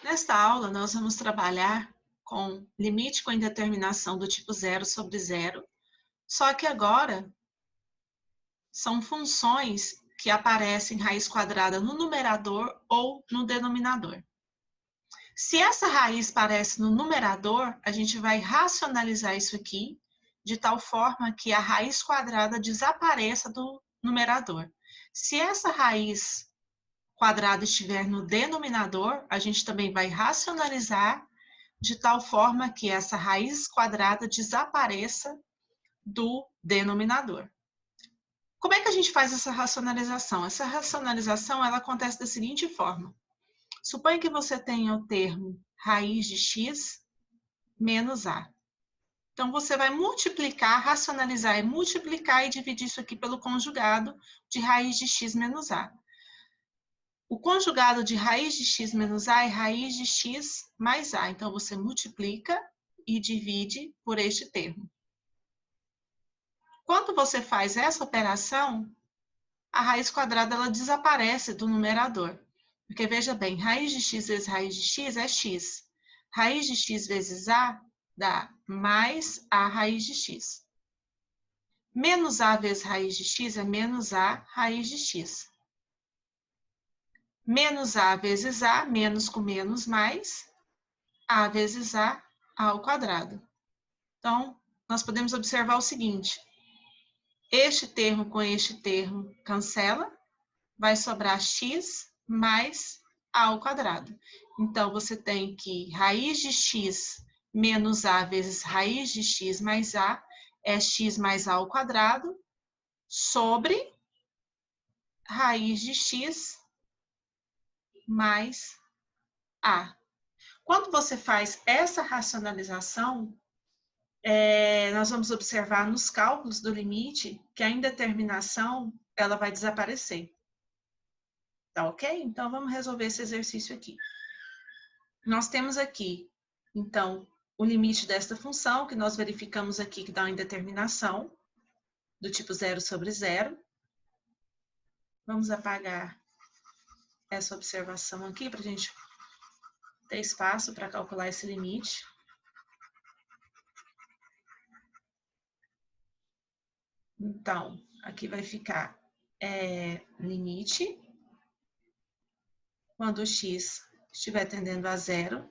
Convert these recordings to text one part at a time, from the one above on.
Nesta aula, nós vamos trabalhar com limite com indeterminação do tipo 0 sobre 0, só que agora são funções que aparecem raiz quadrada no numerador ou no denominador. Se essa raiz aparece no numerador, a gente vai racionalizar isso aqui, de tal forma que a raiz quadrada desapareça do numerador. Se essa raiz quadrada estiver no denominador, a gente também vai racionalizar de tal forma que essa raiz quadrada desapareça do denominador. Como é que a gente faz essa racionalização? Essa racionalização ela acontece da seguinte forma. Suponha que você tenha o termo raiz de x menos a. Então, você vai multiplicar, racionalizar e multiplicar e dividir isso aqui pelo conjugado de raiz de x menos a. O conjugado de raiz de x menos a é raiz de x mais a. Então, você multiplica e divide por este termo. Quando você faz essa operação, a raiz quadrada ela desaparece do numerador. Porque, veja bem, raiz de x vezes raiz de x é x. Raiz de x vezes a dá mais a raiz de x. Menos a vezes raiz de x é menos a raiz de x. Menos a vezes a, menos com menos, mais a vezes a ao quadrado. Então, nós podemos observar o seguinte. Este termo com este termo cancela, vai sobrar x mais a ao quadrado. Então, você tem que raiz de x menos a vezes raiz de x mais a é x mais a ao quadrado sobre raiz de x mais a. Quando você faz essa racionalização, nós vamos observar nos cálculos do limite que a indeterminação ela vai desaparecer. Tá ok? Então, vamos resolver esse exercício aqui. Nós temos aqui, então, o limite desta função, que nós verificamos aqui que dá uma indeterminação do tipo 0 sobre 0. Vamos apagar essa observação aqui para a gente ter espaço para calcular esse limite. Então, aqui vai ficar limite, quando o x estiver tendendo a 0,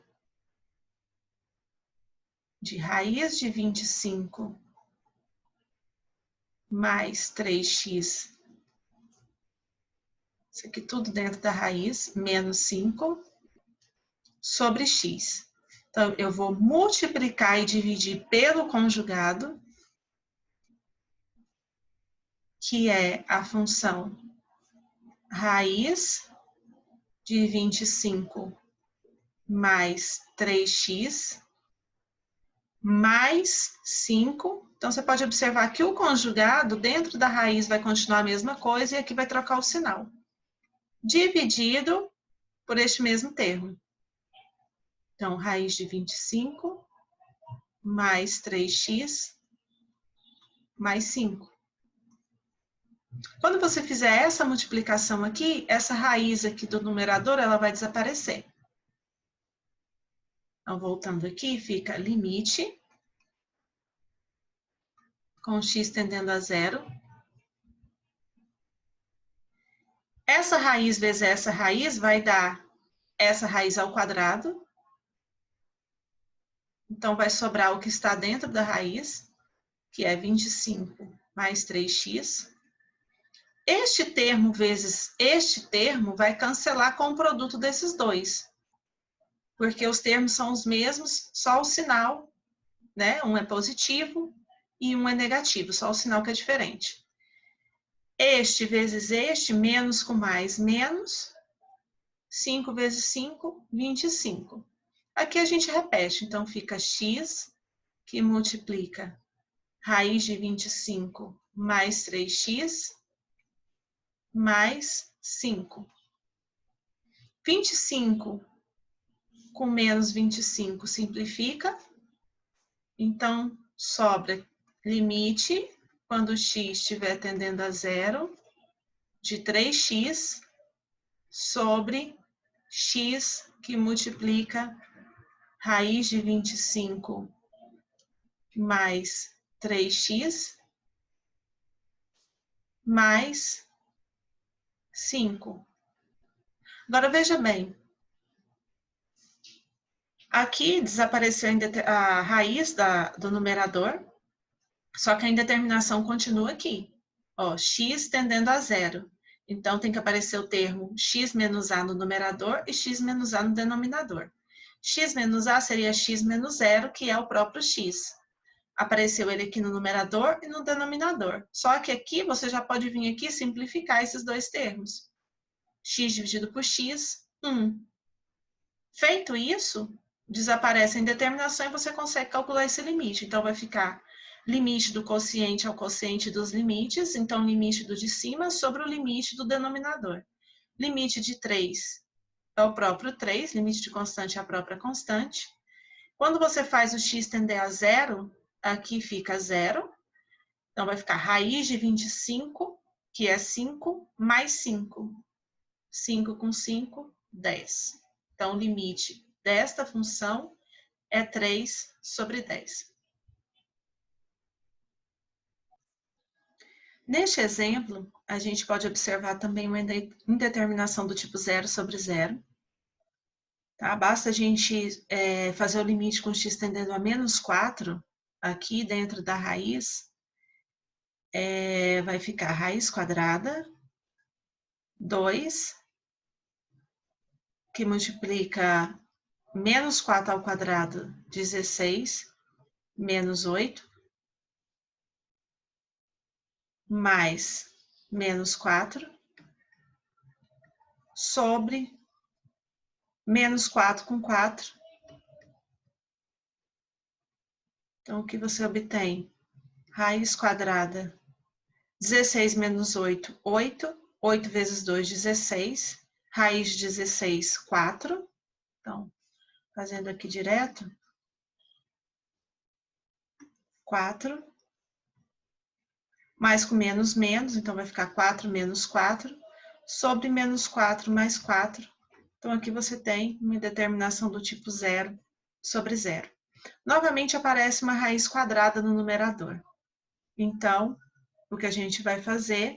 de raiz de 25 mais 3x, isso aqui tudo dentro da raiz, menos 5, sobre x. Então, eu vou multiplicar e dividir pelo conjugado, que é a função raiz de 25 mais 3x, mais 5. Então, você pode observar que o conjugado, dentro da raiz, vai continuar a mesma coisa e aqui vai trocar o sinal. Dividido por este mesmo termo. Então, raiz de 25 mais 3x mais 5. Quando você fizer essa multiplicação aqui, essa raiz aqui do numerador, ela vai desaparecer. Então, voltando aqui, fica limite, com x tendendo a 0. Essa raiz vezes essa raiz vai dar essa raiz ao quadrado. Então, vai sobrar o que está dentro da raiz, que é 25 mais 3x. Este termo vezes este termo vai cancelar com o produto desses dois. Porque os termos são os mesmos, só o sinal, né? Um é positivo e um é negativo, só o sinal que é diferente. Este vezes este, menos com mais, menos. 5 vezes 5, 25. Aqui a gente repete, então fica x, que multiplica raiz de 25 mais 3x, mais 5. 25 com menos 25 simplifica, Então, sobra limite, quando x estiver tendendo a zero, de 3x sobre x que multiplica raiz de 25 mais 3x mais 5. Agora, veja bem. Aqui desapareceu a raiz do numerador, só que a indeterminação continua aqui. Ó, x tendendo a zero. Então, tem que aparecer o termo x menos a no numerador e x menos a no denominador. X menos a seria x menos zero, que é o próprio x. Apareceu ele aqui no numerador e no denominador. Só que aqui você já pode vir aqui simplificar esses dois termos. X dividido por x, 1. Feito isso, desaparece a indeterminação e você consegue calcular esse limite. Então, vai ficar limite do quociente ao quociente dos limites, então limite do de cima sobre o limite do denominador. Limite de 3 é o próprio 3, limite de constante é a própria constante. Quando você faz o x tender a zero, aqui fica zero. Então, vai ficar raiz de 25, que é 5, mais 5. 5 com 5, 10. Então, o limite desta função é 3 sobre 10. Neste exemplo, a gente pode observar também uma indeterminação do tipo 0 sobre 0. Tá? Basta a gente fazer o limite com x tendendo a menos 4, aqui dentro da raiz, vai ficar raiz quadrada, 2, que multiplica menos 4 ao quadrado, 16, menos 8, mais menos 4, sobre menos 4 com 4. Então, o que você obtém? Raiz quadrada, 16 menos 8, 8. 8 vezes 2, 16. Raiz de 16, 4. Então, fazendo aqui direto, 4. Mais com menos, menos, então vai ficar 4 menos 4. Sobre menos 4 mais 4. Então, aqui você tem uma determinação do tipo 0 sobre 0. Novamente aparece uma raiz quadrada no numerador. Então, o que a gente vai fazer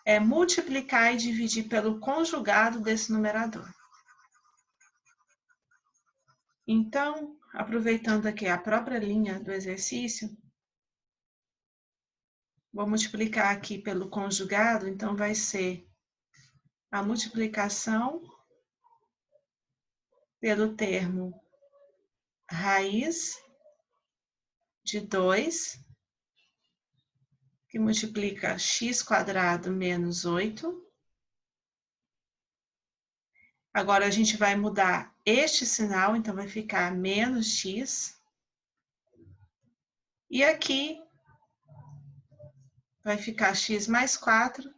é multiplicar e dividir pelo conjugado desse numerador. Então, aproveitando aqui a própria linha do exercício, vou multiplicar aqui pelo conjugado, então vai ser a multiplicação pelo termo raiz de 2, que multiplica x quadrado menos 8. Agora, a gente vai mudar este sinal, então vai ficar menos x. E aqui vai ficar x mais 4,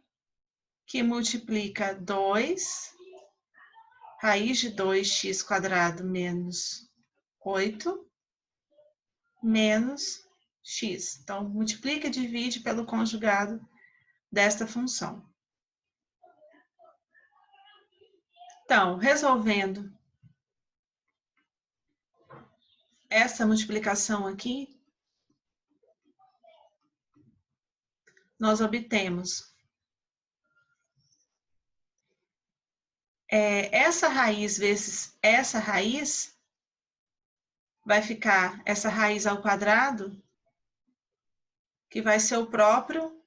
que multiplica 2, raiz de 2x quadrado menos 8, menos x. Então, multiplica e divide pelo conjugado desta função. Então, resolvendo essa multiplicação aqui, nós obtemos essa raiz vezes essa raiz, vai ficar essa raiz ao quadrado, que vai ser o próprio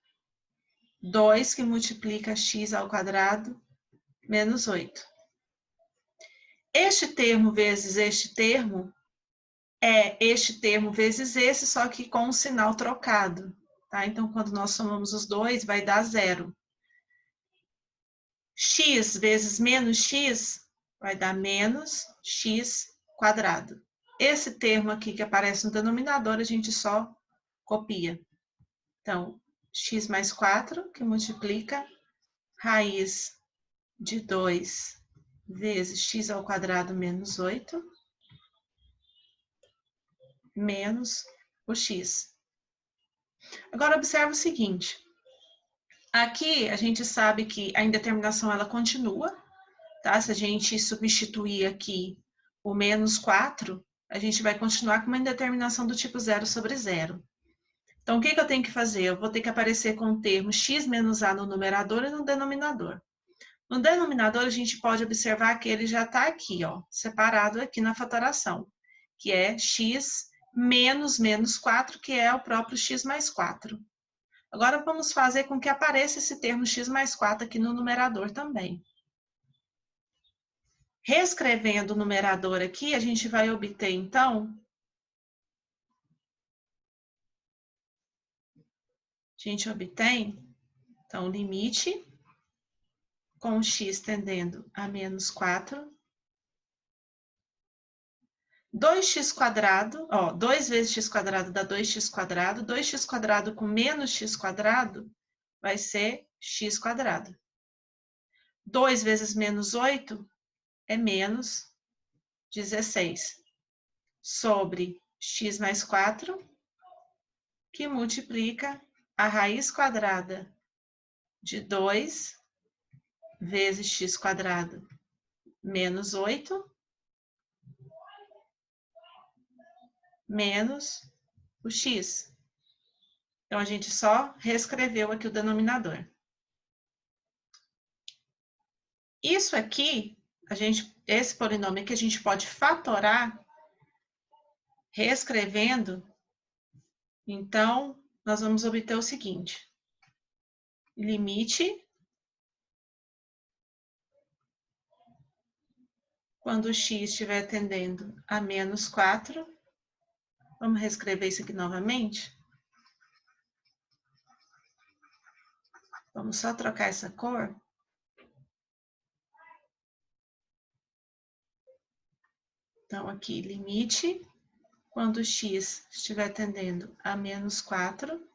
2 que multiplica x ao quadrado menos 8. Este termo vezes este termo é este termo vezes esse, só que com o sinal trocado. Tá? Então, quando nós somamos os dois, vai dar 0. X vezes menos x vai dar menos x quadrado. Esse termo aqui que aparece no denominador, a gente só copia. Então, x mais 4, que multiplica raiz de 2 vezes x ao quadrado menos 8, menos o x. Agora, observe o seguinte. Aqui, a gente sabe que a indeterminação, ela continua, tá? Se a gente substituir aqui o menos 4, a gente vai continuar com uma indeterminação do tipo 0 sobre 0. Então, o que eu tenho que fazer? Eu vou ter que aparecer com o termo x menos a no numerador e no denominador. No denominador, a gente pode observar que ele já está aqui, ó, separado aqui na fatoração, que é x menos menos 4, que é o próprio x mais 4. Agora, vamos fazer com que apareça esse termo x mais 4 aqui no numerador também. Reescrevendo o numerador aqui, a gente vai obter, então, então, limite com x tendendo a menos 4, 2x², ó, 2 vezes x² dá 2x², 2x² com menos x² vai ser x². 2 vezes menos 8 é menos 16, sobre x mais 4, que multiplica a raiz quadrada de 2 vezes x² menos 8, menos o x. Então, a gente só reescreveu aqui o denominador. Isso aqui, esse polinômio aqui, a gente pode fatorar reescrevendo. Então, nós vamos obter o seguinte. Limite quando x estiver tendendo a menos 4. Vamos reescrever isso aqui novamente. Vamos só trocar essa cor. Então, aqui, limite quando x estiver tendendo a menos 4.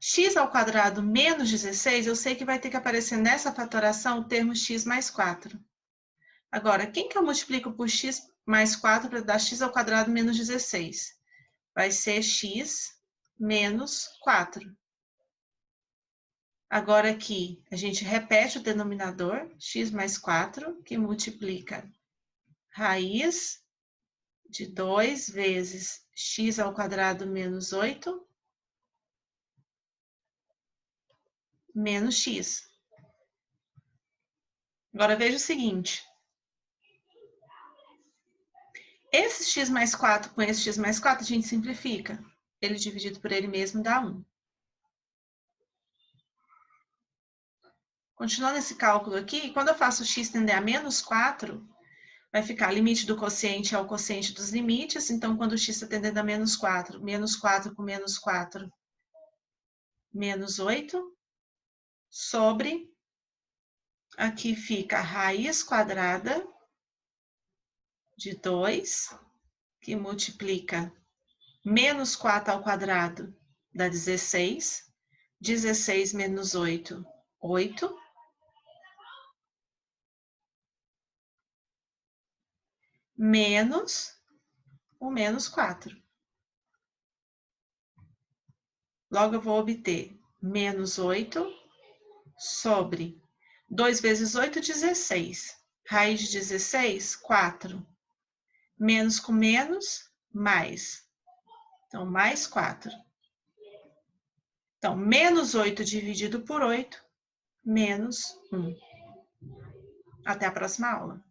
X² menos 16, eu sei que vai ter que aparecer nessa fatoração o termo x mais 4. Agora, quem que eu multiplico por x mais 4 para dar x² menos 16? Vai ser x menos 4. Agora aqui, a gente repete o denominador, x mais 4, que multiplica raiz de 2 vezes x² menos 8, menos x. Agora, veja o seguinte. Esse x mais 4 com esse x mais 4, a gente simplifica. Ele dividido por ele mesmo dá 1. Continuando esse cálculo aqui, quando eu faço x tender a menos 4, vai ficar limite do quociente é o quociente dos limites. Então, quando o x está tendendo a menos 4 com menos 4, menos 8, sobre, aqui fica a raiz quadrada de 2, que multiplica menos 4 ao quadrado dá 16. 16 menos 8, 8. Menos o menos 4. Logo, eu vou obter menos 8 sobre 2 vezes 8, 16. Raiz de 16, 4. Menos com menos, mais. Então, mais 4. Então, menos 8 dividido por 8, menos 1. Até a próxima aula.